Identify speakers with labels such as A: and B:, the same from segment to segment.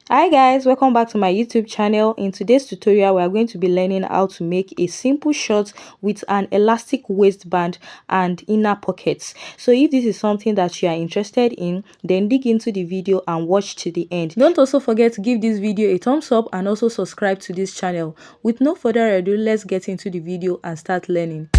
A: Hi guys, welcome back to my YouTube channel. In today's tutorial we are going to be learning how to make a simple short with an elastic waistband and inner pockets. So if this is something that you are interested in, then dig into the video and watch to the end. Don't also forget to give this video a thumbs up and also subscribe to this channel. With no further ado, let's get into the video and start learning.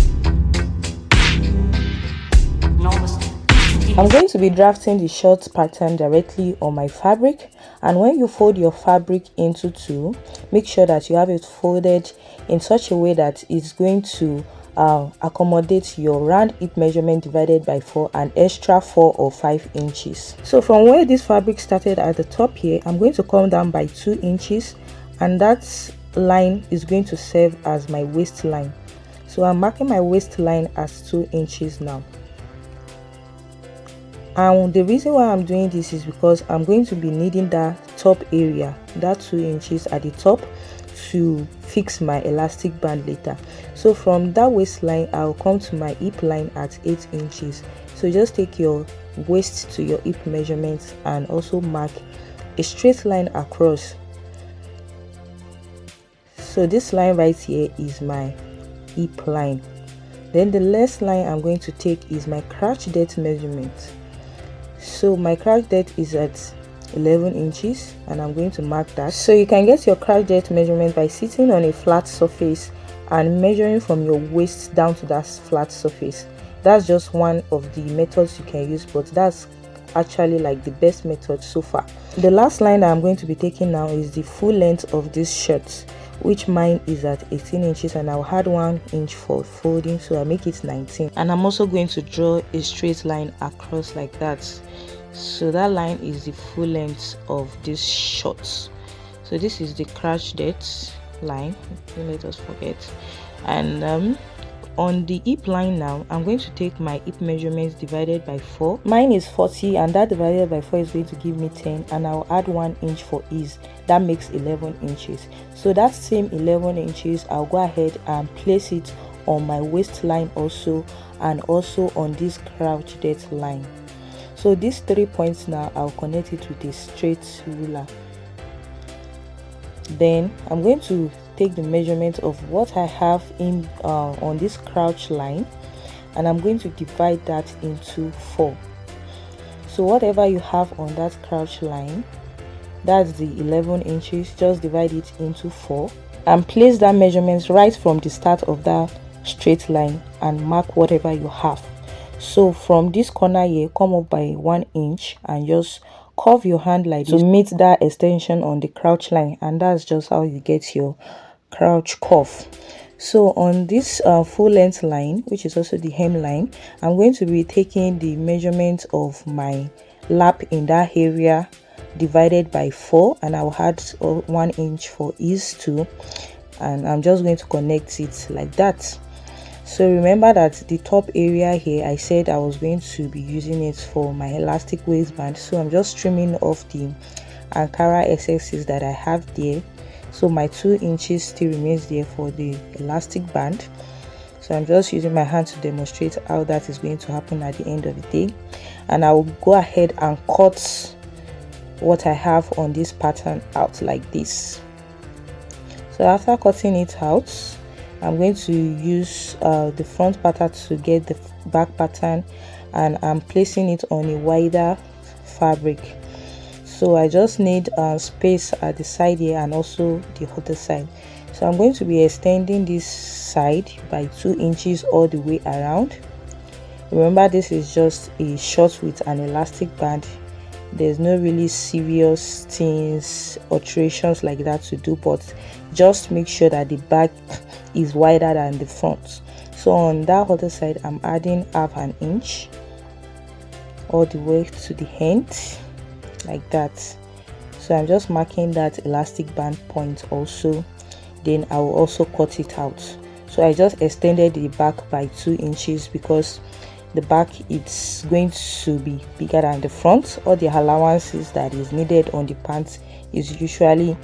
A: I'm going to be drafting the short pattern directly on my fabric, and when you fold your fabric into two, make sure that you have it folded in such a way that it's going to accommodate your round hip measurement divided by 4 and extra 4 or 5 inches. So from where this fabric started at the top here, I'm going to come down by 2 inches, and that line is going to serve as my waistline. So I'm marking my waistline as 2 inches now. And the reason why I'm doing this is because I'm going to be needing that top area, that 2 inches at the top, to fix my elastic band later. So from that waistline, I'll come to my hip line at 8 inches. So just take your waist to your hip measurements and also mark a straight line across. So this line right here is my hip line. Then the next line I'm going to take is my crotch depth measurement. So my crotch depth is at 11 inches and I'm going to mark that. So you can get your crotch depth measurement by sitting on a flat surface and measuring from your waist down to that flat surface. That's just one of the methods you can use, but that's actually like the best method so far. The last line that I'm going to be taking now is the full length of this shirt, which mine is at 18 inches, and I'll add 1 inch for folding, so I make it 19. And I'm also going to draw a straight line across like that. So that line is the full length of this short. So this is the crotch depth line, don't let us forget. And on the hip line now, I'm going to take my hip measurements divided by 4. Mine is 40, and that divided by 4 is going to give me 10, and I'll add 1 inch for ease. That makes 11 inches. So that same 11 inches, I'll go ahead and place it on my waistline also, and also on this crotch depth line. So these 3 points now, I'll connect it with a straight ruler. Then I'm going to take the measurement of what I have in on this crouch line, and I'm going to divide that into 4. So whatever you have on that crouch line, that's the 11 inches, just divide it into 4 and place that measurement right from the start of that straight line and mark whatever you have. So from this corner here, come up by 1 inch and just curve your hand like this to meet that extension on the crouch line, and that's just how you get your crouch cuff. So on this full length line, which is also the hem line, I'm going to be taking the measurement of my lap in that area divided by 4, and I'll add 1 inch for ease too, and I'm just going to connect it like that. So remember that the top area here, I said I was going to be using it for my elastic waistband, so I'm just trimming off the Ankara excesses that I have there. So my 2 inches still remains there for the elastic band. So I'm just using my hand to demonstrate how that is going to happen at the end of the day, and I will go ahead and cut what I have on this pattern out like this. So after cutting it out, I'm going to use the front pattern to get the back pattern, and I'm placing it on a wider fabric. So I just need space at the side here and also the other side. So I'm going to be extending this side by 2 inches all the way around. Remember, this is just a short with an elastic band. There's no really serious things, alterations like that to do, but just make sure that the back is wider than the front. So on that other side, I'm adding half an inch all the way to the end like that. So I'm just marking that elastic band point also. Then I will also cut it out. So I just extended the back by 2 inches because the back is going to be bigger than the front. All the allowances that is needed on the pants is usually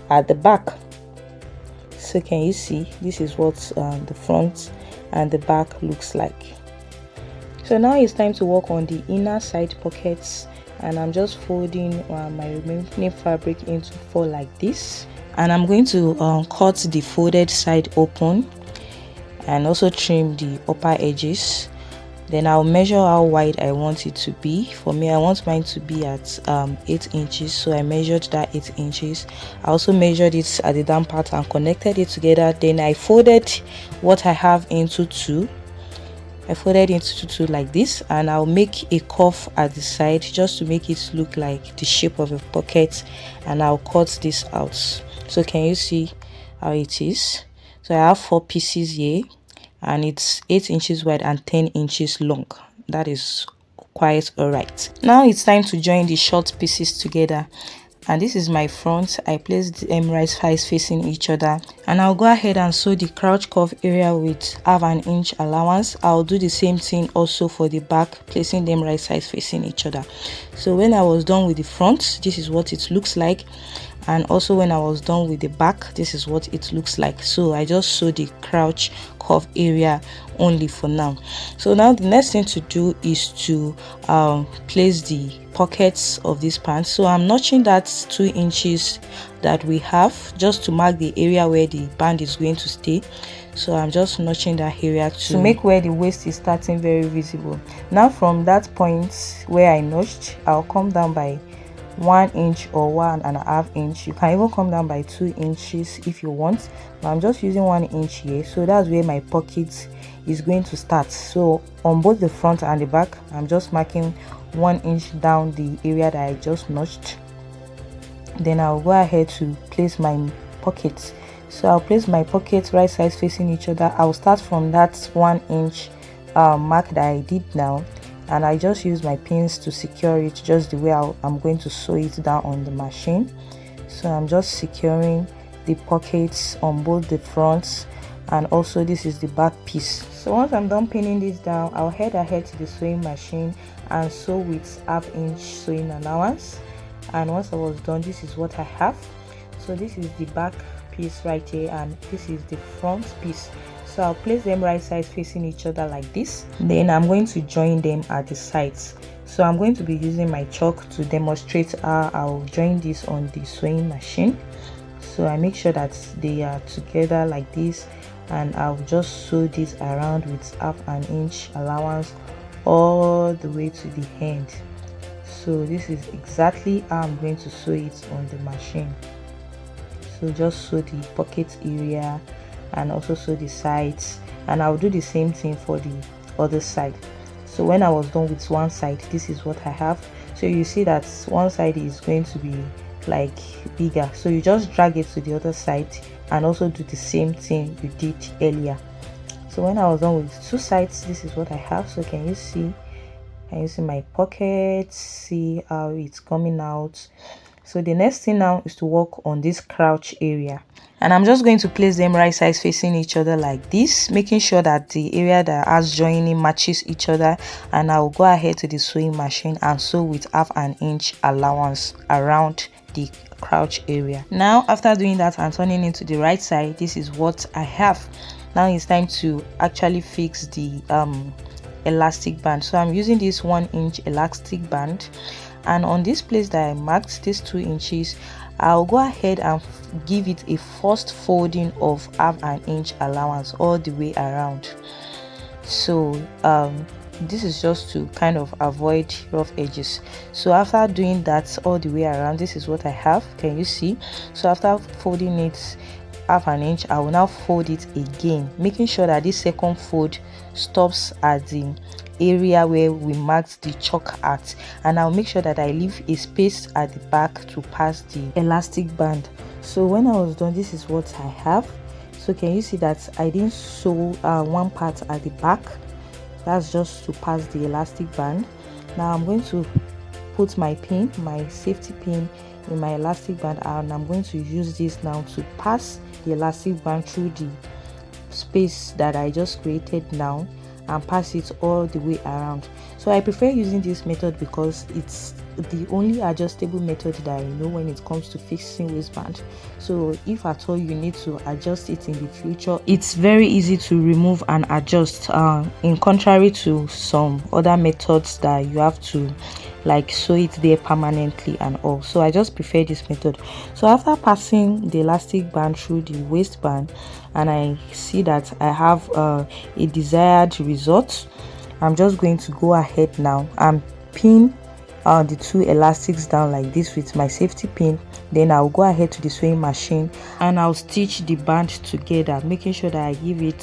A: at the back. So can you see, this is what the front and the back looks like. So now it's time to work on the inner side pockets and I'm just folding my remaining fabric into 4 like this, and I'm going to cut the folded side open and also trim the upper edges. Then I'll measure how wide I want it to be. For me, I want mine to be at 8 inches, so I measured that 8 inches. I also measured it at the down part and connected it together. Then I folded what I have into 2. I folded into 2 like this, and I'll make a cuff at the side just to make it look like the shape of a pocket, and I'll cut this out. So can you see how it is? So I have 4 pieces here, and it's 8 inches wide and 10 inches long. That is quite alright. Now it's time to join the short pieces together, and this is my front. I placed them right sides facing each other, and I'll go ahead and sew the crouch cuff area with 1/2 inch allowance. I'll do the same thing also for the back, placing them right sides facing each other. So when I was done with the front, this is what it looks like, and also when I was done with the back, this is what it looks like. So I just sew the crouch cuff area only for now. So now the next thing to do is to place the pockets of this pants. So I'm notching that 2 inches that we have just to mark the area where the band is going to stay. So I'm just notching that area to make where the waist is starting very visible. Now from that point where I notched, I'll come down by 1 inch or 1.5 inch. You can even come down by 2 inches if you want, but I'm just using 1 inch here. So that's where my pocket is going to start. So on both the front and the back, I'm just marking 1 inch down the area that I just notched. Then I'll go ahead to place my pockets. So I'll place my pockets right sides facing each other. I'll start from that 1 inch mark that I did now, and I just use my pins to secure it just the way I'm going to sew it down on the machine. So I'm just securing the pockets on both the fronts, and also this is the back piece. So once I'm done pinning this down, I'll head ahead to the sewing machine and sew with 1/2 inch sewing allowance. And once I was done, this is what I have. So this is the back piece right here, and this is the front piece. So I'll place them right sides facing each other like this. Then I'm going to join them at the sides. So I'm going to be using my chalk to demonstrate how I'll join this on the sewing machine. So I make sure that they are together like this, and I'll just sew this around with 1/2 inch allowance all the way to the end. So this is exactly how I'm going to sew it on the machine. So just sew the pocket area and also sew the sides, and I'll do the same thing for the other side. So when I was done with one side, this is what I have. So you see that one side is going to be like bigger, so you just drag it to the other side and also do the same thing you did earlier. So when I was done with 2 sides, this is what I have. So can you see my pocket? See how it's coming out? So the next thing now is to work on this crouch area, and I'm just going to place them right sides facing each other like this, making sure that the area that has joining matches each other. And I'll go ahead to the sewing machine and sew with 1/2 inch allowance around the crouch area. Now after doing that and turning into the right side, this is what I have. Now it's time to actually fix the elastic band. So I'm using this 1 inch elastic band, and on this place that I marked, this 2 inches, I'll go ahead and give it a first folding of 1/2 inch allowance all the way around. So this is just to kind of avoid rough edges. So after doing that all the way around, this is what I have. Can you see? So after folding it 1/2 inch, I will now fold it again, making sure that this second fold stops at the area where we marked the chalk at, and I'll make sure that I leave a space at the back to pass the elastic band. So when I was done, this is what I have. So can you see that I didn't sew one part at the back? That's just to pass the elastic band. Now I'm going to put my pin, my safety pin, in my elastic band, and I'm going to use this now to pass the elastic band through the space that I just created now and pass it all the way around. So I prefer using this method because it's the only adjustable method that I know when it comes to fixing waistband. So if at all you need to adjust it in the future, it's very easy to remove and adjust, in contrary to some other methods that you have to like sew it there permanently and all. So I just prefer this method. So after passing the elastic band through the waistband and I see that I have a desired result, I'm just going to go ahead now and pin the two elastics down like this with my safety pin. Then I'll go ahead to the sewing machine and I'll stitch the band together, making sure that I give it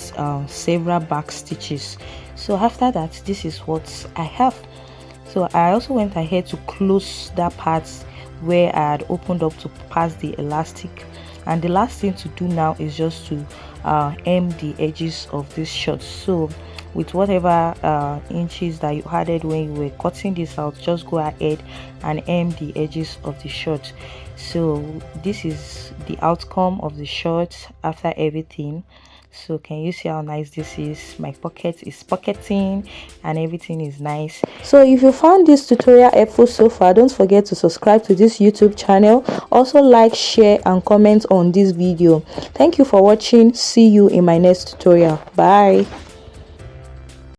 A: several back stitches. So after that, this is what I have. So I also went ahead to close that part where I had opened up to pass the elastic, and the last thing to do now is just to hem the edges of this shirt. So with whatever inches that you added when you were cutting this out, just go ahead and hem the edges of the shirt. So this is the outcome of the shirt after everything. So can you see how nice this is? My pocket is pocketing and everything is nice. So if you found this tutorial helpful so far, don't forget to subscribe to this YouTube channel. Also like, share and comment on this video. Thank you for watching. See you in my next tutorial. Bye.